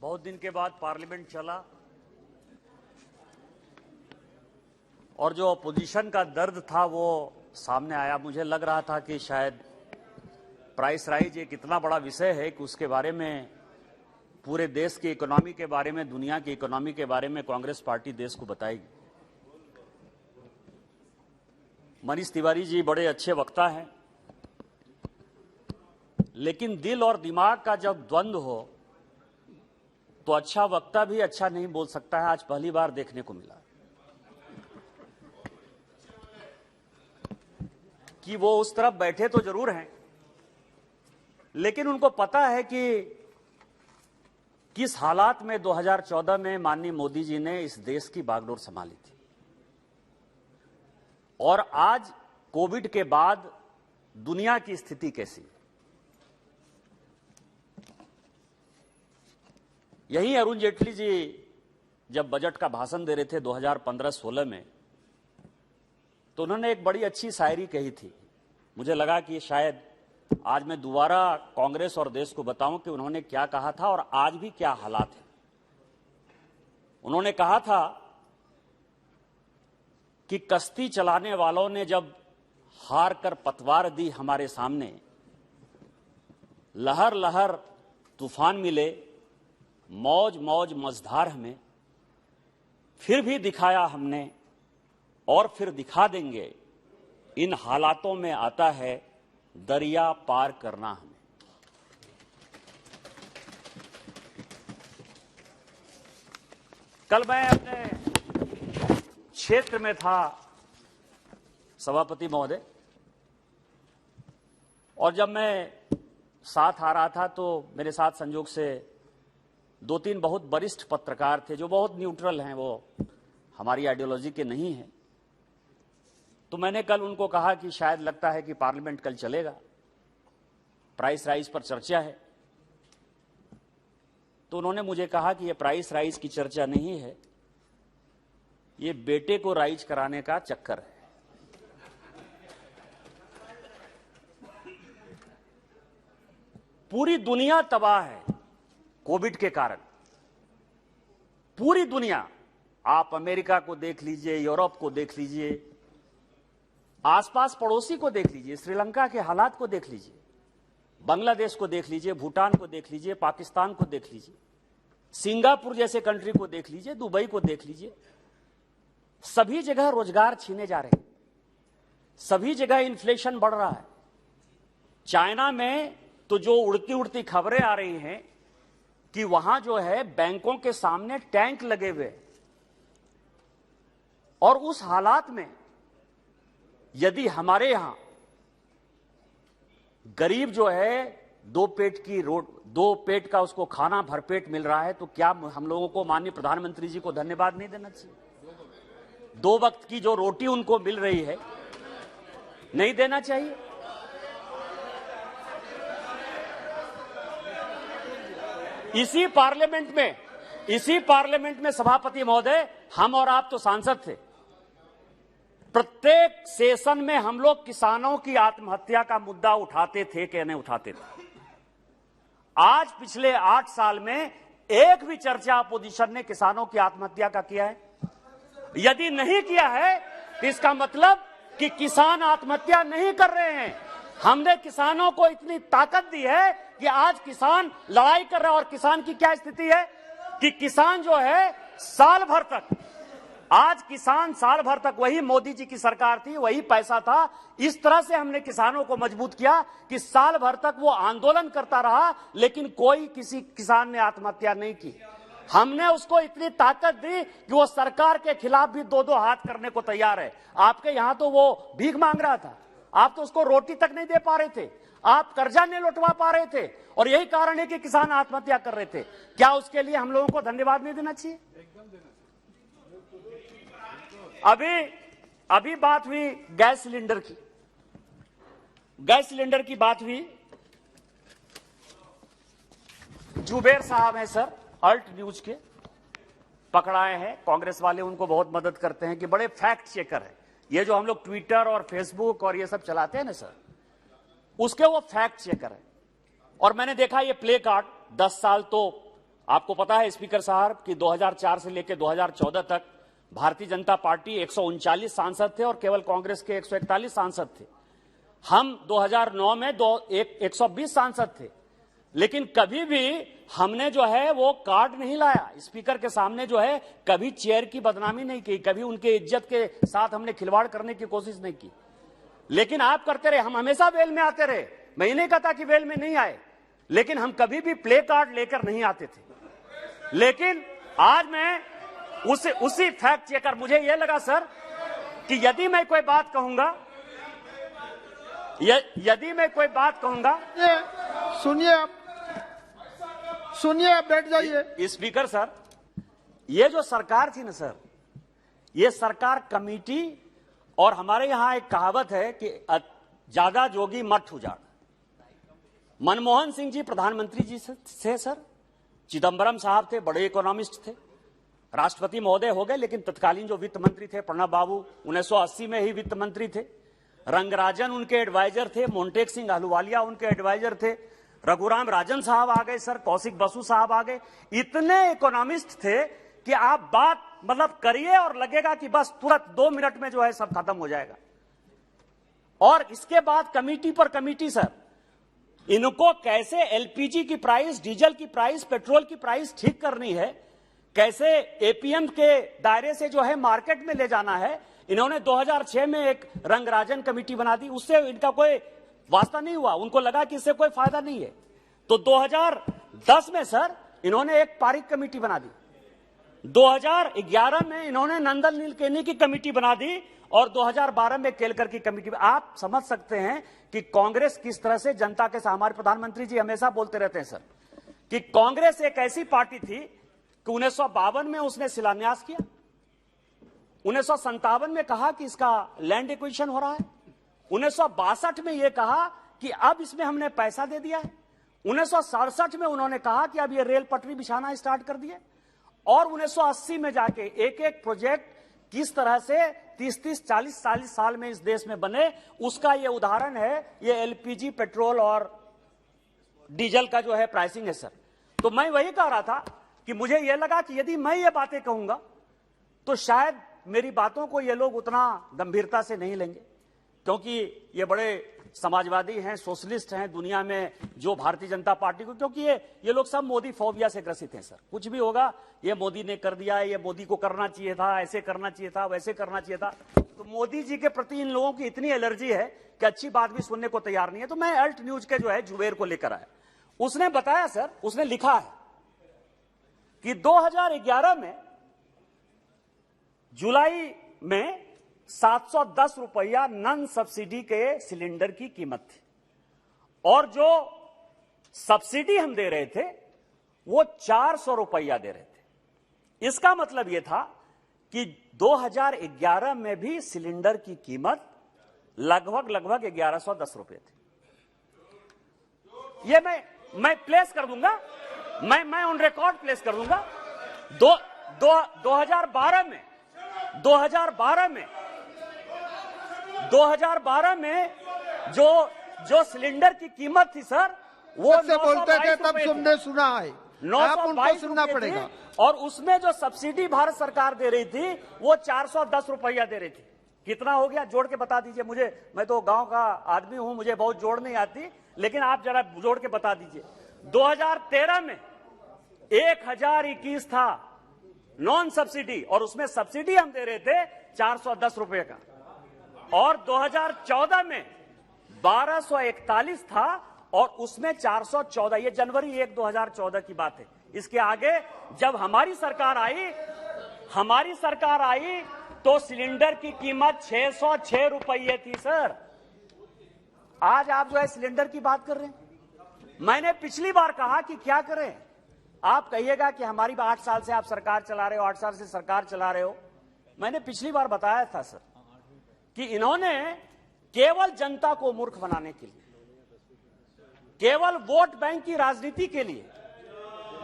बहुत दिन के बाद पार्लियामेंट चला और जो अपोजिशन का दर्द था वो सामने आया। मुझे लग रहा था कि शायद प्राइस राइज एक इतना बड़ा विषय है कि उसके बारे में, पूरे देश की इकोनॉमी के बारे में, दुनिया की इकोनॉमी के बारे में कांग्रेस पार्टी देश को बताएगी। मनीष तिवारी जी बड़े अच्छे वक्ता हैं, लेकिन दिल और दिमाग का जब द्वंद्व हो तो अच्छा वक्ता भी अच्छा नहीं बोल सकता है। आज पहली बार देखने को मिला कि वो उस तरफ बैठे तो जरूर हैं, लेकिन उनको पता है कि किस हालात में 2014 में माननीय मोदी जी ने इस देश की बागडोर संभाली थी, और आज कोविड के बाद दुनिया की स्थिति कैसी है। यही अरुण जेटली जी जब बजट का भाषण दे रहे थे 2015-16 में, तो उन्होंने एक बड़ी अच्छी शायरी कही थी। मुझे लगा कि शायद आज मैं दोबारा कांग्रेस और देश को बताऊं कि उन्होंने क्या कहा था और आज भी क्या हालात है। उन्होंने कहा था कि कश्ती चलाने वालों ने जब हार कर पतवार दी हमारे सामने, लहर लहर तूफान मिले, मौज मौज मझधार हमें, फिर भी दिखाया हमने और फिर दिखा देंगे, इन हालातों में आता है दरिया पार करना हमें। कल मैं अपने क्षेत्र में था सभापति महोदय, और जब मैं साथ आ रहा था तो मेरे साथ संयोग से 2-3 बहुत वरिष्ठ पत्रकार थे जो बहुत न्यूट्रल हैं, वो हमारी आइडियोलॉजी के नहीं हैं। तो मैंने कल उनको कहा कि शायद लगता है कि पार्लियामेंट कल चलेगा, प्राइस राइज पर चर्चा है। तो उन्होंने मुझे कहा कि यह प्राइस राइज की चर्चा नहीं है, ये बेटे को राइज कराने का चक्कर है। पूरी दुनिया तबाह है कोविड के कारण, पूरी दुनिया। आप अमेरिका को देख लीजिए, यूरोप को देख लीजिए, आसपास पड़ोसी को देख लीजिए, श्रीलंका के हालात को देख लीजिए, बांग्लादेश को देख लीजिए, भूटान को देख लीजिए, पाकिस्तान को देख लीजिए, सिंगापुर जैसे कंट्री को देख लीजिए, दुबई को देख लीजिए। सभी जगह रोजगार छीने जा रहे हैं, सभी जगह इन्फ्लेशन बढ़ रहा है। चाइना में तो जो उड़ती उड़ती खबरें आ रही हैं कि वहां जो है बैंकों के सामने टैंक लगे हुए, और उस हालात में यदि हमारे यहां गरीब जो है दो पेट का उसको खाना भरपेट मिल रहा है, तो क्या हम लोगों को माननीय प्रधानमंत्री जी को धन्यवाद नहीं देना चाहिए? 2 वक्त की जो रोटी उनको मिल रही है, नहीं देना चाहिए? इसी पार्लियामेंट में सभापति महोदय, हम और आप तो सांसद थे, प्रत्येक सेशन में हम लोग किसानों की आत्महत्या का मुद्दा उठाते थे कि नहीं उठाते थे? आज पिछले 8 साल में एक भी चर्चा अपोजिशन ने किसानों की आत्महत्या का किया है? यदि नहीं किया है तो इसका मतलब कि किसान आत्महत्या नहीं कर रहे हैं। हमने किसानों को इतनी ताकत दी है कि आज किसान लड़ाई कर रहा है। और किसान की क्या स्थिति है कि किसान जो है साल भर तक, आज किसान साल भर तक, वही मोदी जी की सरकार थी, वही पैसा था, इस तरह से हमने किसानों को मजबूत किया कि साल भर तक वो आंदोलन करता रहा, लेकिन कोई किसी किसान ने आत्महत्या नहीं की। हमने उसको इतनी ताकत दी कि वो सरकार के खिलाफ भी 2-2 हाथ करने को तैयार है। आपके यहां तो वो भीख मांग रहा था, आप तो उसको रोटी तक नहीं दे पा रहे थे, आप कर्जा नहीं लौटवा पा रहे थे, और यही कारण है कि किसान आत्महत्या कर रहे थे। क्या उसके लिए हम लोगों को धन्यवाद नहीं देना चाहिए? अभी बात हुई गैस सिलेंडर की, बात हुई। जुबेर साहब हैं सर, अल्ट न्यूज के, पकड़ाए हैं। कांग्रेस वाले उनको बहुत मदद करते हैं कि बड़े फैक्ट चेकर है। ये जो हम लोग ट्विटर और फेसबुक और ये सब चलाते हैं ना सर, उसके वो फैक्ट चेकर है। और मैंने देखा ये प्ले कार्ड 10 साल तो आपको पता है स्पीकर साहब कि 2004 से लेकर 2014 तक भारतीय जनता पार्टी 139 सांसद थे और केवल कांग्रेस के 141 सांसद थे। हम 2009 में 120 सांसद थे, लेकिन कभी भी हमने जो है वो कार्ड नहीं लाया स्पीकर के सामने, जो है कभी चेयर की बदनामी नहीं की, कभी उनके इज्जत के साथ हमने खिलवाड़ करने की कोशिश नहीं की। लेकिन आप करते रहे, हम हमेशा वेल में आते रहे। मैं नहीं कहता कि वेल में नहीं आए, लेकिन हम कभी भी प्ले कार्ड लेकर नहीं आते थे। लेकिन आज मैं उसी फैक्ट चेकर, मुझे यह लगा सर कि यदि मैं कोई बात कहूंगा, यदि मैं कोई बात कहूंगा, सुनिए आप बैठ जाइए। स्पीकर सर, ये जो सरकार थी ना सर, ये सरकार कमेटी, और हमारे यहां एक कहावत है कि ज्यादा जोगी मठ उजाड़। मनमोहन सिंह जी प्रधानमंत्री जी से सर, चिदंबरम साहब थे, बड़े इकोनॉमिस्ट थे, राष्ट्रपति महोदय हो गए, लेकिन तत्कालीन जो वित्त मंत्री थे प्रणब बाबू 1980 में ही वित्त मंत्री थे। रंगराजन उनके एडवाइजर थे, मोन्टेक सिंह अहलुवालिया उनके एडवाइजर थे, रघुराम राजन साहब आ गए सर, कौशिक बसु साहब आ गए। इतने इकोनॉमिस्ट थे कि आप बात मतलब करिए और लगेगा कि बस तुरंत 2 मिनट में जो है सब खत्म हो जाएगा। और इसके बाद कमेटी पर कमेटी सर, इनको कैसे एलपीजी की प्राइस, डीजल की प्राइस, पेट्रोल की प्राइस ठीक करनी है, कैसे एपीएम के दायरे से जो है मार्केट में ले जाना है। इन्होंने 2006 में एक रंगराजन कमेटी बना दी, उससे इनका कोई वास्ता नहीं हुआ, उनको लगा कि इससे कोई फायदा नहीं है। तो 2010 में सर इन्होंने एक पारिक कमेटी बना दी, 2011 में इन्होंने नंदन नीलकेनी की कमेटी बना दी, और 2012 में केलकर की कमेटी। आप समझ सकते हैं कि कांग्रेस किस तरह से जनता के साथ, हमारे प्रधानमंत्री जी हमेशा बोलते रहते हैं सर कि कांग्रेस एक ऐसी पार्टी थी कि 1952 में उसने शिलान्यास किया, 1957 में कहा कि इसका लैंड एक्विजिशन हो रहा है, 1962 में यह कहा कि अब इसमें हमने पैसा दे दिया है, 1967 में उन्होंने कहा कि अब ये रेल पटरी बिछाना स्टार्ट कर दिया, और 1980 में जाके एक एक प्रोजेक्ट किस तरह से 30-30, 40-40 साल में इस देश में बने, उसका ये उदाहरण है ये एलपीजी, पेट्रोल और डीजल का जो है प्राइसिंग है सर। तो मैं वही कह रहा था कि मुझे यह लगा कि यदि मैं ये बातें कहूंगा तो शायद मेरी बातों को ये लोग उतना गंभीरता से नहीं लेंगे, क्योंकि ये बड़े समाजवादी हैं, सोशलिस्ट हैं दुनिया में, जो भारतीय जनता पार्टी को, क्योंकि ये लोग सब मोदी फोबिया से ग्रसित हैं सर। कुछ भी होगा, ये मोदी ने कर दिया, ये मोदी को करना चाहिए था, ऐसे करना चाहिए था, वैसे करना चाहिए था। तो मोदी जी के प्रति इन लोगों की इतनी एलर्जी है कि अच्छी बात भी सुनने को तैयार नहीं है। तो मैं अल्ट न्यूज के जो है जुबेर को लेकर आया, उसने बताया सर, उसने लिखा है कि 2011 में जुलाई में 710 रुपया नन सब्सिडी के सिलेंडर की कीमत थी, और जो सब्सिडी हम दे रहे थे वो 400 रुपया दे रहे थे। इसका मतलब यह था कि 2011 में भी सिलेंडर की कीमत लगभग 1110 रुपये थी। ये मैं प्लेस कर दूंगा, मैं ऑन रिकॉर्ड प्लेस कर दूंगा। 2012 में जो सिलेंडर की कीमत थी सर, वो से बोलते थे तब तुमने सुना है, आप उनको सुनना पड़ेगा। और उसमें जो सब्सिडी भारत सरकार दे रही थी वो 410 रुपया दे रही थी। कितना हो गया जोड़ के बता दीजिए मुझे, मैं तो गांव का आदमी हूं, मुझे बहुत जोड़ नहीं आती, लेकिन आप जरा जोड़ के बता दीजिए। 2013 में 1021 था नॉन सब्सिडी, और उसमें सब्सिडी हम दे रहे थे 410 रुपए का, और 2014 में 1241 था और उसमें 414। ये जनवरी 1, 2014 की बात है। इसके आगे जब हमारी सरकार आई तो सिलेंडर की कीमत 606 रुपये थी सर। आज आप जो है सिलेंडर की बात कर रहे हैं। मैंने पिछली बार कहा कि क्या करें, आप कहिएगा कि हमारी 8 साल से आप सरकार चला रहे हो, 8 साल से सरकार चला रहे हो। मैंने पिछली बार बताया था सर कि इन्होंने केवल जनता को मूर्ख बनाने के लिए, केवल वोट बैंक की राजनीति के लिए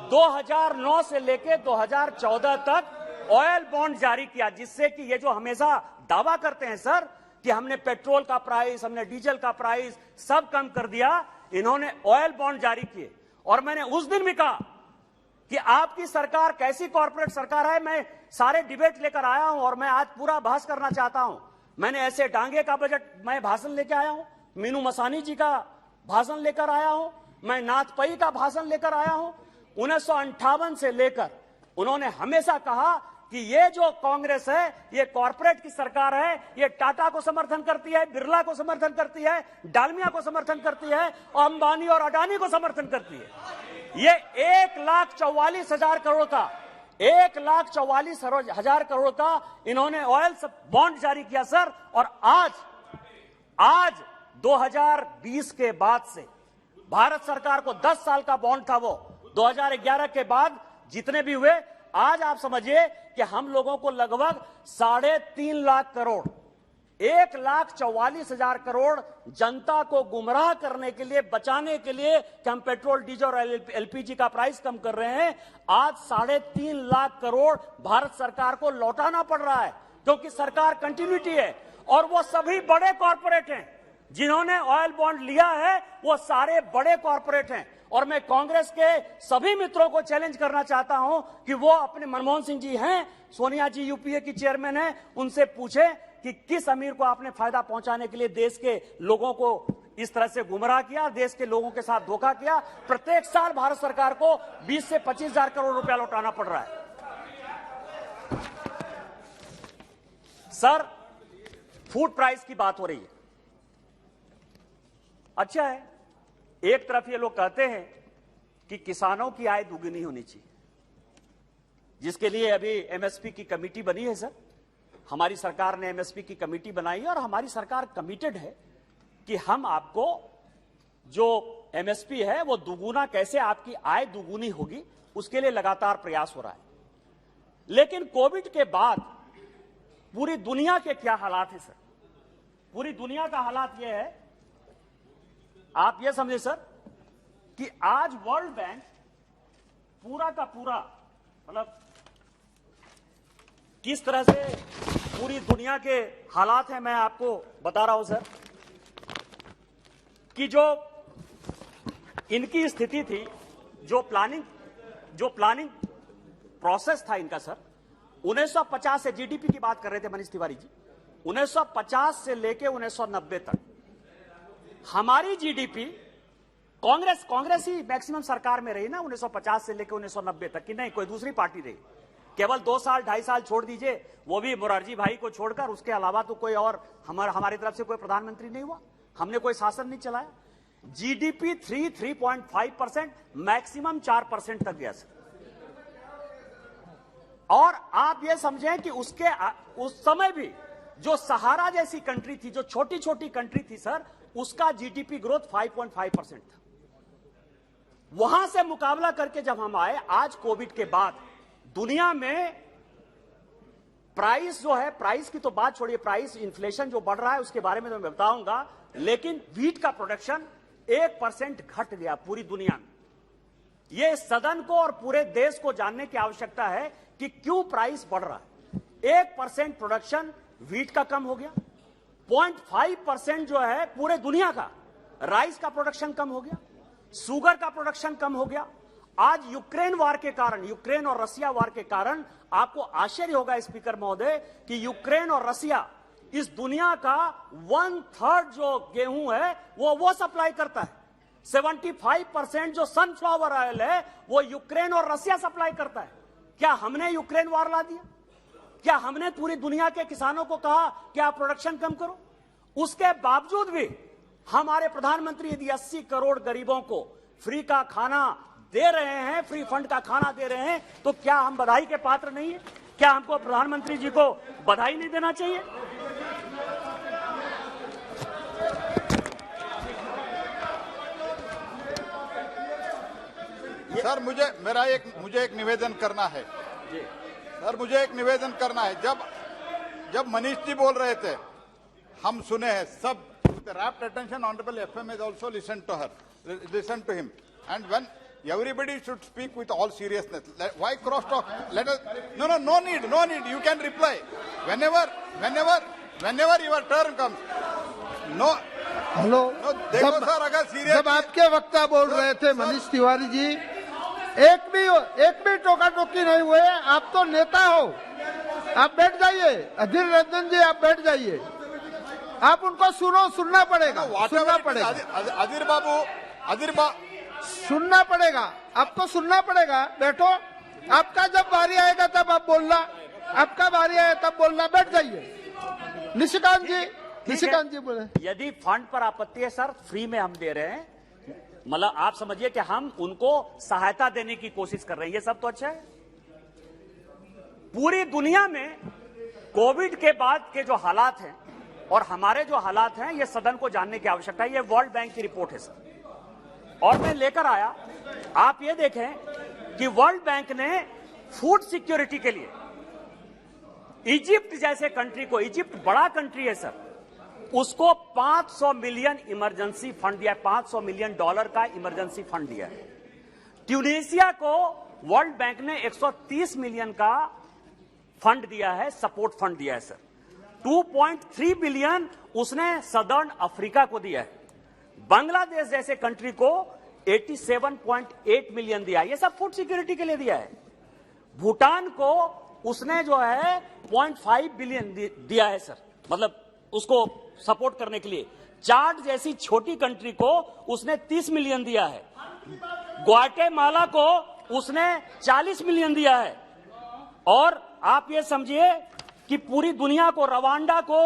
2009 से लेकर 2014 तक ऑयल बॉन्ड जारी किया, जिससे कि ये जो हमेशा दावा करते हैं सर कि हमने पेट्रोल का प्राइस, हमने डीजल का प्राइस सब कम कर दिया, इन्होंने ऑयल बॉन्ड जारी किए। और मैंने उस दिन भी कहा कि आपकी सरकार कैसी कॉर्पोरेट सरकार है। मैं सारे डिबेट लेकर आया हूं और मैं आज पूरा बहस करना चाहता हूं। मैंने ऐसे डांगे का बजट मैं भाषण लेकर आया हूं, मीनू मसानी जी का भाषण लेकर आया हूं, मैं नाथ पई का भाषण लेकर आया हूं। 1958 से लेकर उन्होंने हमेशा कहा कि ये जो कांग्रेस है ये कॉर्पोरेट की सरकार है, ये टाटा को समर्थन करती है, बिरला को समर्थन करती है, डालमिया को समर्थन करती है, अंबानी और अडानी को समर्थन करती है। ये 1,44,000 करोड़ का 1,44,000 करोड़ का इन्होंने ऑयल बॉन्ड जारी किया सर। और आज 2020 के बाद से भारत सरकार को 10 साल का बॉन्ड था, वो 2011 के बाद जितने भी हुए, आज आप समझिए कि हम लोगों को लगभग 3.5 लाख करोड़ 1,44,000 करोड़ जनता को गुमराह करने के लिए, बचाने के लिए कि हम पेट्रोल, डीजल और एलपीजी का प्राइस कम कर रहे हैं। आज 3.5 लाख करोड़ भारत सरकार को लौटाना पड़ रहा है, क्योंकि सरकार कंटिन्यूटी है। और वो सभी बड़े कॉर्पोरेट हैं जिन्होंने ऑयल बॉन्ड लिया है, वो सारे बड़े कॉर्पोरेट हैं। और मैं कांग्रेस के सभी मित्रों को चैलेंज करना चाहता हूं कि वो अपने, मनमोहन सिंह जी हैं, सोनिया जी यूपीए की चेयरमैन है, उनसे पूछे कि किस अमीर को आपने फायदा पहुंचाने के लिए देश के लोगों को इस तरह से गुमराह किया, देश के लोगों के साथ धोखा किया। प्रत्येक साल भारत सरकार को 20 से 25,000 करोड़ रुपया लौटाना पड़ रहा है। सर, फूड प्राइस की बात हो रही है। अच्छा है, एक तरफ ये लोग कहते हैं कि किसानों की आय दुगनी होनी चाहिए, जिसके लिए अभी एमएसपी की कमेटी बनी है सर। हमारी सरकार ने एमएसपी की कमेटी बनाई है और हमारी सरकार कमिटेड है कि हम आपको जो एमएसपी है वो दुगुना, कैसे आपकी आय दुगुनी होगी, उसके लिए लगातार प्रयास हो रहा है। लेकिन कोविड के बाद पूरी दुनिया के क्या हालात है सर? पूरी दुनिया का हालात यह है, आप ये समझे सर, कि आज वर्ल्ड बैंक पूरा का पूरा, मतलब किस तरह से पूरी दुनिया के हालात हैं, मैं आपको बता रहा हूं सर, कि जो इनकी स्थिति थी, जो प्लानिंग प्रोसेस था इनका सर, 1950 से, जीडीपी की बात कर रहे थे मनीष तिवारी जी, 1950 से लेके 1990 तक हमारी जीडीपी, कांग्रेस ही मैक्सिमम सरकार में रही ना 1950 से लेकर 1990 तक, कि नहीं कोई दूसरी पार्टी रही। केवल 2 साल 2.5 साल छोड़ दीजिए, वो भी मोरारजी भाई को छोड़कर, उसके अलावा तो कोई और हमारी तरफ से कोई प्रधानमंत्री नहीं हुआ, हमने कोई शासन नहीं चलाया। जीडीपी 3.5%, मैक्सिमम 4% तक गया सर। और आप ये समझें कि उस समय भी जो सहारा जैसी कंट्री थी, जो छोटी छोटी कंट्री थी सर, उसका जीडीपी ग्रोथ 5.5% था। वहां से मुकाबला करके जब हम आए, आज कोविड के बाद दुनिया में प्राइस जो है, प्राइस की तो बात छोड़िए, प्राइस इन्फ्लेशन जो बढ़ रहा है उसके बारे में तो मैं बताऊंगा, लेकिन व्हीट का प्रोडक्शन 1% घट गया पूरी दुनिया में। यह सदन को और पूरे देश को जानने की आवश्यकता है कि क्यों प्राइस बढ़ रहा है। 1% प्रोडक्शन व्हीट का कम हो गया, 0.5% जो है पूरे दुनिया का राइस का प्रोडक्शन कम हो गया, शुगर का प्रोडक्शन कम हो गया। आज यूक्रेन वार के कारण, यूक्रेन और रसिया वार के कारण, आपको आश्चर्य होगा स्पीकर महोदय कि यूक्रेन और रसिया इस दुनिया का 1/3 जो गेहूं है वो सप्लाई करता है। 75% जो सनफ्लावर ऑयल है वो यूक्रेन और रसिया सप्लाई करता है। क्या हमने यूक्रेन वार ला दिया? क्या हमने पूरी दुनिया के किसानों को कहा कि आप प्रोडक्शन कम करो? उसके बावजूद भी हमारे प्रधानमंत्री यदि 80 करोड़ गरीबों को फ्री का खाना दे रहे हैं, फ्री फंड का खाना दे रहे हैं, तो क्या हम बधाई के पात्र नहीं है? क्या हमको प्रधानमंत्री जी को बधाई नहीं देना चाहिए? सर, मुझे एक निवेदन करना है सर, मुझे एक निवेदन करना है। जब मनीष जी बोल रहे थे, हम सुने हैं सब, rapt attention, honorable FM has also listened to him, and when everybody should speak with all seriousness. Why crosstalk? Let us, no need, you can reply whenever your turn comes. No, hello, देखो sir, अगर serious, जब आपके वक्ता बोल रहे थे मनीष तिवारी जी, एक भी टोका टोकी नहीं हुए। आप तो नेता हो, आप बैठ जाइए। अधीर रंजन जी, आप बैठ जाइए। आप उनको सुनना पड़ेगा, सुनना पड़ेगा। सुनना पड़ेगा, आपको सुनना पड़ेगा। बैठो, आपका जब बारी आएगा तब आप बोलना, आपका बारी आए तब बोलना। बैठ जाइए। निशिकांत जी बोले। यदि फंड पर आपत्ति है सर, फ्री में हम दे रहे हैं, मतलब आप समझिए कि हम उनको सहायता देने की कोशिश कर रहे हैं, ये सब तो अच्छा है। पूरी दुनिया में कोविड के बाद के जो हालात हैं और हमारे जो हालात हैं, ये सदन को जानने की आवश्यकता है। ये वर्ल्ड बैंक की रिपोर्ट है सर, और मैं लेकर आया। आप ये देखें कि वर्ल्ड बैंक ने फूड सिक्योरिटी के लिए इजिप्ट जैसे कंट्री को, इजिप्ट बड़ा कंट्री है सर, उसको 500 मिलियन इमरजेंसी फंड दिया है, $500 मिलियन का इमरजेंसी फंड दिया है। ट्यूनीशिया को वर्ल्ड बैंक ने 130 मिलियन का फंड दिया है, सपोर्ट फंड दिया है सर। 2.3 बिलियन उसने सदर्न अफ्रीका को दिया है। बांग्लादेश जैसे कंट्री को 87.8 मिलियन दिया है, ये सब फूड सिक्योरिटी के लिए दिया है। भूटान को उसने जो है 0.5 बिलियन दिया है सर, मतलब उसको सपोर्ट करने के लिए। चाड जैसी छोटी कंट्री को उसने 30 मिलियन दिया है। ग्वाटेमाला को उसने 40 मिलियन दिया है। और आप ये समझिए कि पूरी दुनिया को, रवांडा को,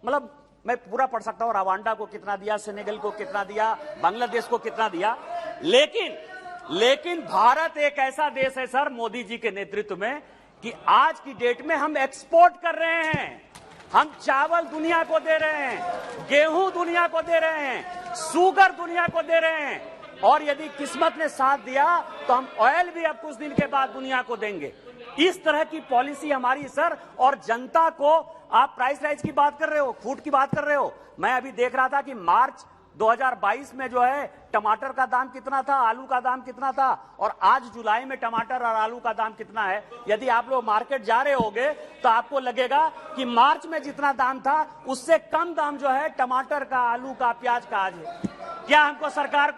मतलब मैं पूरा पढ़ सकता हूं, रवांडा को कितना दिया, सेनेगल को कितना दिया, बांग्लादेश को कितना दिया। लेकिन भारत एक ऐसा देश है सर, मोदी जी के नेतृत्व में, कि आज की डेट में हम एक्सपोर्ट कर रहे हैं। हम चावल दुनिया को दे रहे हैं, गेहूं दुनिया को दे रहे हैं, शुगर दुनिया को दे रहे हैं, और यदि किस्मत ने साथ दिया तो हम ऑयल भी अब कुछ दिन के बाद दुनिया को देंगे। इस तरह की पॉलिसी हमारी सर। और जनता को, आप प्राइस राइज की बात कर रहे हो, फूड की बात कर रहे हो। मैं अभी देख रहा था कि मार्च 2022 में जो है टमाटर का दाम कितना था, आलू का दाम कितना था, और आज जुलाई में टमाटर और आलू का दाम कितना है। यदि आप लोग मार्केट जा रहे होगे तो आपको लगेगा कि मार्च में जितना दाम था उससे कम दाम जो है टमाटर का, आलू का, प्याज का आज है। क्या हमको सरकार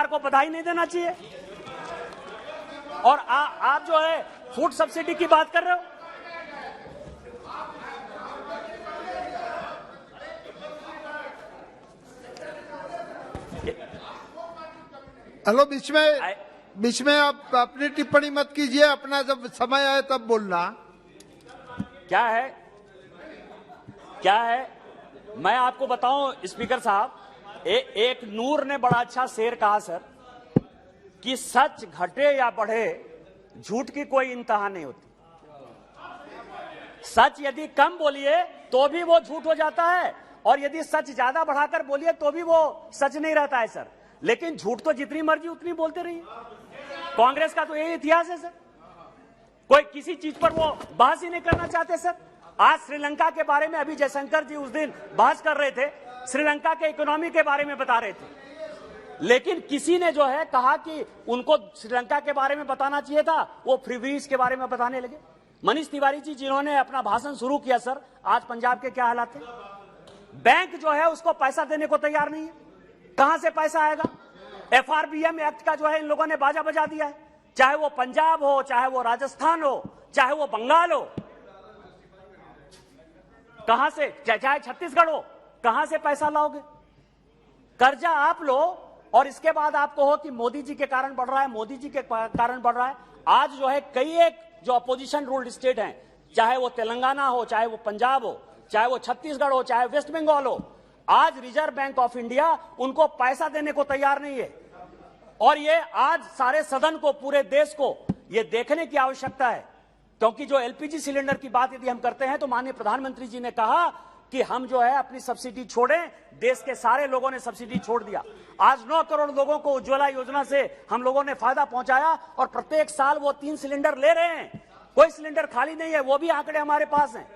को बधाई नहीं देना चाहिए? और आप जो है फूड सब्सिडी की बात कर रहे हो। हेलो, बीच में आप अपनी टिप्पणी मत कीजिए। अपना जब समय आए तब बोलना। क्या है मैं आपको बताऊं स्पीकर साहब, एक नूर ने बड़ा अच्छा शेर कहा सर, कि सच घटे या बढ़े झूठ की कोई इंतहा नहीं होती। सच यदि कम बोलिए तो भी वो झूठ हो जाता है, और यदि सच ज्यादा बढ़ाकर बोलिए तो भी वो सच नहीं रहता है सर। लेकिन झूठ तो जितनी मर्जी उतनी बोलते रहिए। कांग्रेस का तो यही इतिहास है सर, कोई किसी चीज पर वो बहस ही नहीं करना चाहते सर। आज श्रीलंका के बारे में अभी जयशंकर जी उस दिन बहस कर रहे थे, श्रीलंका के इकोनॉमी के बारे में बता रहे थे, लेकिन किसी ने जो है कहा कि उनको श्रीलंका के बारे में बताना चाहिए था, वो फ्रीबीज के बारे में बताने लगे। मनीष तिवारी जी जिन्होंने अपना भाषण शुरू किया सर, आज पंजाब के क्या हालात है। बैंक जो है उसको पैसा देने को तैयार नहीं है, कहां से पैसा आएगा। FRBM एक्ट का जो है इन लोगों ने बाजा बजा दिया है, चाहे वो पंजाब हो, चाहे वो राजस्थान हो, चाहे वो बंगाल हो, कहां से, चाहे छत्तीसगढ़ हो, कहां से पैसा लाओगे। कर्जा आप लो और इसके बाद आपको हो कि मोदी जी के कारण बढ़ रहा है, मोदी जी के कारण बढ़ रहा है। आज जो है कई एक जो अपोजिशन रूल्ड स्टेट हैं, चाहे वो तेलंगाना हो, चाहे वो पंजाब हो, चाहे वो छत्तीसगढ़ हो, चाहे वेस्ट बंगाल हो, आज रिजर्व बैंक ऑफ इंडिया उनको पैसा देने को तैयार नहीं है। और ये आज सारे सदन को, पूरे देश को ये देखने की आवश्यकता है, क्योंकि जो LPG सिलेंडर की बात यदि हम करते हैं तो माननीय प्रधानमंत्री जी ने कहा कि हम जो है अपनी सब्सिडी छोड़ें। देश के सारे लोगों ने सब्सिडी छोड़ दिया। आज 9 करोड़ लोगों को उज्ज्वला योजना से हम लोगों ने फायदा पहुंचाया, और प्रत्येक साल वो 3 सिलेंडर ले रहे हैं, कोई सिलेंडर खाली नहीं है। वो भी आंकड़े हमारे पास हैं।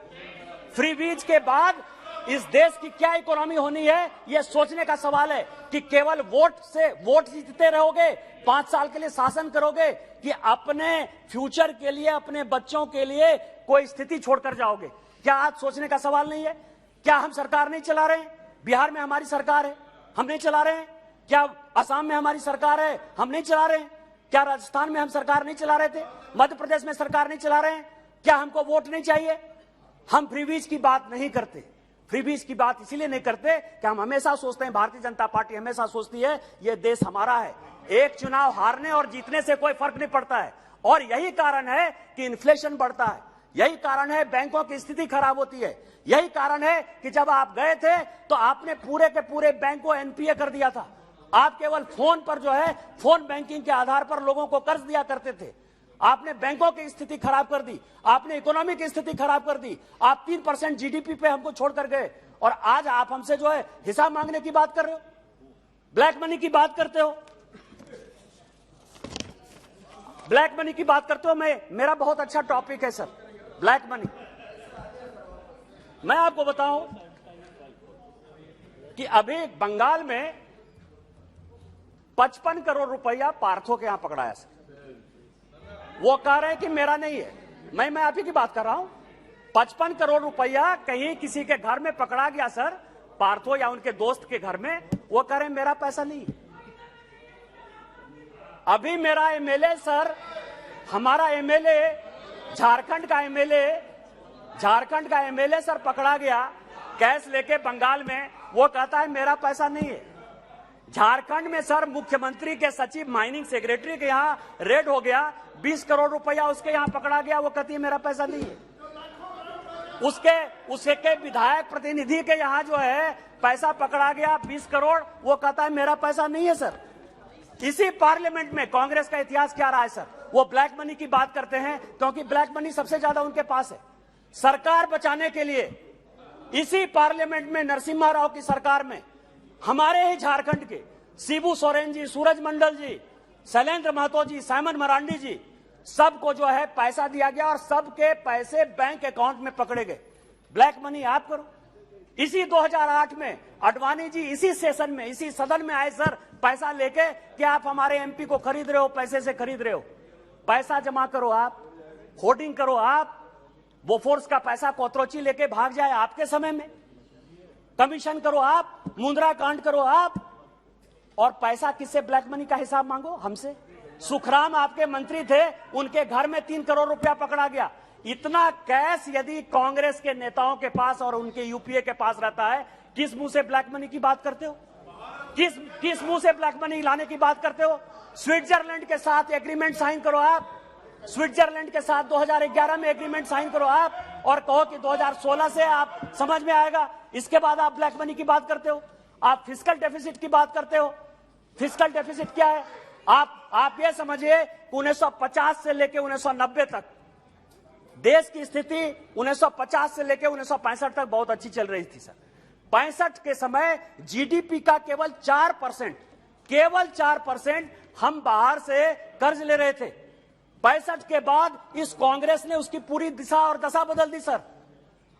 फ्रीबीज के बाद इस देश की क्या इकोनॉमी होनी है, यह सोचने का सवाल है कि केवल वोट जीतते रहोगे, 5 साल के लिए शासन करोगे, कि अपने फ्यूचर के लिए, अपने बच्चों के लिए कोई स्थिति छोड़कर जाओगे। क्या आज सोचने का सवाल नहीं है? क्या हम सरकार नहीं चला रहे हैं? बिहार में हमारी सरकार है, हम नहीं चला रहे हैं। क्या असम में हमारी सरकार है, हम नहीं चला रहे हैं। क्या राजस्थान में हम सरकार नहीं चला रहे थे? मध्य प्रदेश में सरकार नहीं चला रहे हैं? क्या हमको वोट नहीं चाहिए? हम फ्रीबीज की बात नहीं करते। फ्रीबीज की बात इसीलिए नहीं करते कि हम हमेशा सोचते हैं, भारतीय जनता पार्टी हमेशा सोचती है यह देश हमारा है, एक चुनाव हारने और जीतने से कोई फर्क नहीं पड़ता है। और यही कारण है कि इन्फ्लेशन बढ़ता है, यही कारण है बैंकों की स्थिति खराब होती है, यही कारण है कि जब आप गए थे तो आपने पूरे के पूरे बैंक को एनपीए कर दिया था। आप केवल फोन पर जो है फोन बैंकिंग के आधार पर लोगों को कर्ज दिया करते थे। आपने बैंकों की स्थिति खराब कर दी, आपने इकोनॉमी की स्थिति खराब कर दी। आप 3% जीडीपी पे हमको छोड़कर गए और आज आप हमसे जो है हिसाब मांगने की बात कर रहे हो, ब्लैक मनी की बात करते हो, ब्लैक मनी की बात करते हो। मेरा बहुत अच्छा टॉपिक है सर, ब्लैक मनी। मैं आपको बताऊं कि अभी बंगाल में 55 करोड़ रुपया पार्थो के यहां पकड़ाया सर। वो कह रहे हैं कि मेरा नहीं है, मैं आप ही की बात कर रहा हूं। 55 करोड़ रुपया कहीं किसी के घर में पकड़ा गया सर, पार्थो या उनके दोस्त के घर में। वो कह रहे हैं मेरा पैसा नहीं है। अभी मेरा एमएलए सर, हमारा एमएलए झारखंड का एमएलए सर पकड़ा गया कैश लेके बंगाल में। वो कहता है मेरा पैसा नहीं है। झारखंड में सर मुख्यमंत्री के सचिव माइनिंग सेक्रेटरी के यहां रेड हो गया, 20 करोड़ रुपया उसके यहां पकड़ा गया। वो कहती है मेरा पैसा नहीं है। उसके विधायक प्रतिनिधि के यहां जो है पैसा पकड़ा गया 20 करोड़, वो कहता है मेरा पैसा नहीं है सर। इसी पार्लियामेंट में कांग्रेस का इतिहास क्या रहा है सर? वो ब्लैक मनी की बात करते हैं क्योंकि ब्लैक मनी सबसे ज्यादा उनके पास है। सरकार बचाने के लिए इसी पार्लियामेंट में नरसिम्हा राव की सरकार में हमारे ही झारखंड के शिबू सोरेन जी, सूरज मंडल जी, शैलेंद्र महतो जी, साइमन मरांडी जी, सबको जो है पैसा दिया गया और सबके पैसे बैंक अकाउंट में पकड़े गए। ब्लैक मनी आप करो। इसी 2008 में अडवाणी जी इसी सेशन में, इसी सदन में आए सर पैसा लेके कि आप हमारे एमपी को खरीद रहे हो, पैसे से खरीद रहे हो। पैसा जमा करो आप, होर्डिंग करो आप। बोफोर्स का पैसा कोतरोची लेके भाग जाए आपके समय में, कमीशन करो आप, मुंद्रा कांड करो आप, और पैसा किससे ब्लैक मनी का हिसाब मांगो? हमसे। सुखराम आपके मंत्री थे, उनके घर में 3 करोड़ रुपया पकड़ा गया। इतना कैश यदि कांग्रेस के नेताओं के पास और उनके यूपीए के पास रहता है, किस मुंह से ब्लैक मनी की बात करते हो? किस मुंह से ब्लैक मनी लाने की बात करते हो? स्विट्जरलैंड के साथ एग्रीमेंट साइन करो आप, स्विट्जरलैंड के साथ 2011 में एग्रीमेंट साइन करो आप और कहो कि 2016 से आप समझ में आएगा। इसके बाद आप ब्लैक मनी की बात करते हो। आप फिस्कल डेफिसिट की बात करते हो। फिस्कल डेफिसिट क्या है? आप ये समझिए 1950 से लेकर 1990 तक देश की स्थिति 1950 से लेकर 1965 तक बहुत अच्छी चल रही थी सर। 65 के समय जीडीपी का केवल 4% हम बाहर से कर्ज ले रहे थे। 65 के बाद इस कांग्रेस ने उसकी पूरी दिशा और दशा बदल दी सर।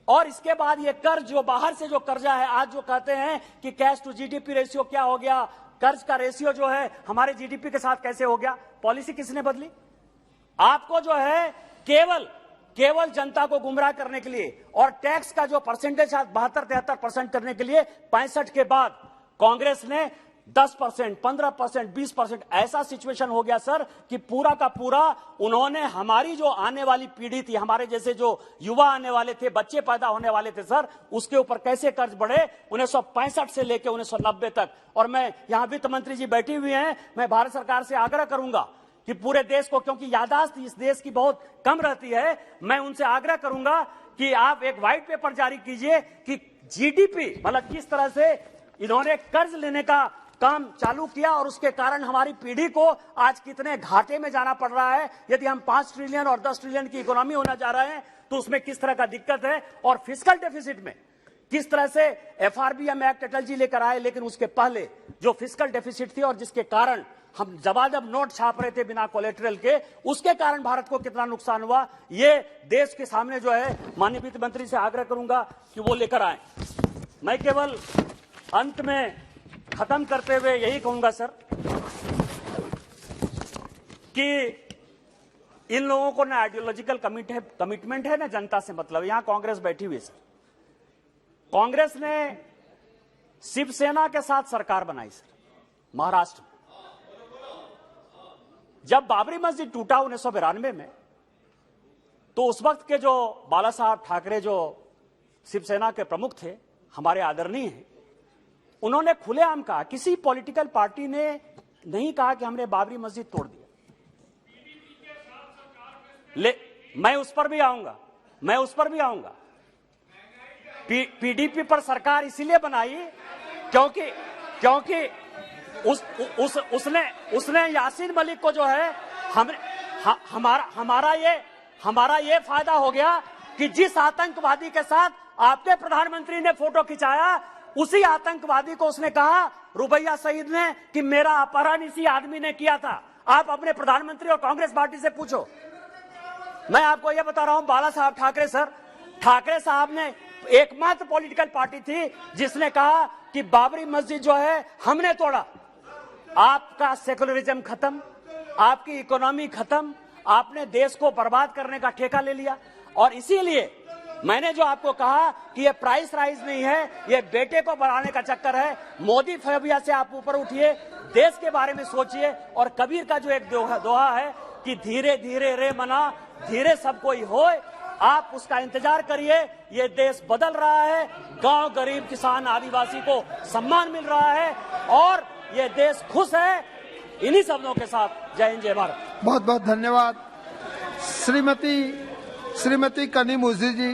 और इसके बाद ये कर्ज जो बाहर से जो कर्जा है, आज जो कहते हैं कि कैश टू जीडीपी रेशियो क्या हो गया, कर्ज का रेशियो जो है हमारे जीडीपी के साथ कैसे हो गया? पॉलिसी किसने बदली? आपको जो है केवल जनता को गुमराह करने के लिए और टैक्स का जो परसेंटेज 72-73% करने के लिए 65 के बाद कांग्रेस ने 10%, 15%, 20% ऐसा सिचुएशन हो गया सर कि पूरा का पूरा उन्होंने हमारी जो आने वाली पीढ़ी थी, हमारे जैसे जो युवा आने वाले थे, बच्चे पैदा होने वाले थे सर, उसके ऊपर कैसे कर्ज बढ़े 1965 से लेकर 1990 तक। और मैं यहां वित्त मंत्री जी बैठी हुई हैं, मैं भारत सरकार से आग्रह करूंगा कि पूरे देश को, क्योंकि याददाश्त इस देश की बहुत कम रहती है, मैं उनसे आग्रह करूंगा कि आप एक व्हाइट पेपर जारी कीजिए कि जीडीपी मतलब किस तरह से इन्होंने कर्ज लेने का काम चालू किया और उसके कारण हमारी पीढ़ी को आज कितने घाटे में जाना पड़ रहा है। यदि हम 5 ट्रिलियन और 10 ट्रिलियन की इकोनॉमी होना जा रहे हैं तो उसमें किस तरह का दिक्कत है, और फिस्कल डेफिसिट में किस तरह से एफआरबीएम एक्ट अटल जी लेकर आए, लेकिन उसके पहले जो फिस्कल डेफिसिट थी और जिसके कारण हम जब नोट छाप रहे थे बिना कोलेटरल के, उसके कारण भारत को कितना नुकसान हुआ, ये देश के सामने जो है माननीय वित्त मंत्री से आग्रह करूंगा कि वो लेकर आए। मैं केवल अंत में खत्म करते हुए यही कहूंगा सर कि इन लोगों को ना आइडियोलॉजिकल कमिटमेंट है ना जनता से मतलब। यहां कांग्रेस बैठी हुई है सर, कांग्रेस ने शिवसेना के साथ सरकार बनाई सर महाराष्ट्र में। जब बाबरी मस्जिद टूटा 1992 में, तो उस वक्त के जो बाला साहब ठाकरे जो शिवसेना के प्रमुख थे, हमारे आदरणीय हैं, उन्होंने खुलेआम कहा, किसी पॉलिटिकल पार्टी ने नहीं कहा कि हमने बाबरी मस्जिद तोड़ दिया। मैं उस पर भी आऊंगा। पीडीपी पर सरकार इसीलिए बनाई क्योंकि उसने यासीन मलिक को जो है हमारा ये फायदा हो गया कि जिस आतंकवादी के साथ आपके प्रधानमंत्री ने फोटो खिंचाया, उसी आतंकवादी को उसने कहा, रुबैया सईद ने, कि मेरा अपहरण इसी आदमी ने किया था। आप अपने प्रधानमंत्री और कांग्रेस पार्टी से पूछो। मैं आपको यह बता रहा हूं, बाला साहब ठाकरे साहब ने एकमात्र पॉलिटिकल पार्टी थी जिसने कहा कि बाबरी मस्जिद जो है हमने तोड़ा। आपका सेकुलरिज्म खत्म, आपकी इकोनॉमी खत्म, आपने देश को बर्बाद करने का ठेका ले लिया। और इसीलिए मैंने जो आपको कहा कि ये प्राइस राइज नहीं है, ये बेटे को बढ़ाने का चक्कर है। मोदी फोबिया से आप ऊपर उठिए, देश के बारे में सोचिए। और कबीर का जो एक दोहा है कि धीरे धीरे रे मना, धीरे सब कोई होए, आप उसका इंतजार करिए। ये देश बदल रहा है, गांव, गरीब, किसान, आदिवासी को सम्मान मिल रहा है और ये देश खुश है। इन्हीं शब्दों के साथ जय हिंद, जय भारत। बहुत बहुत धन्यवाद। श्रीमती कनी मुजी जी।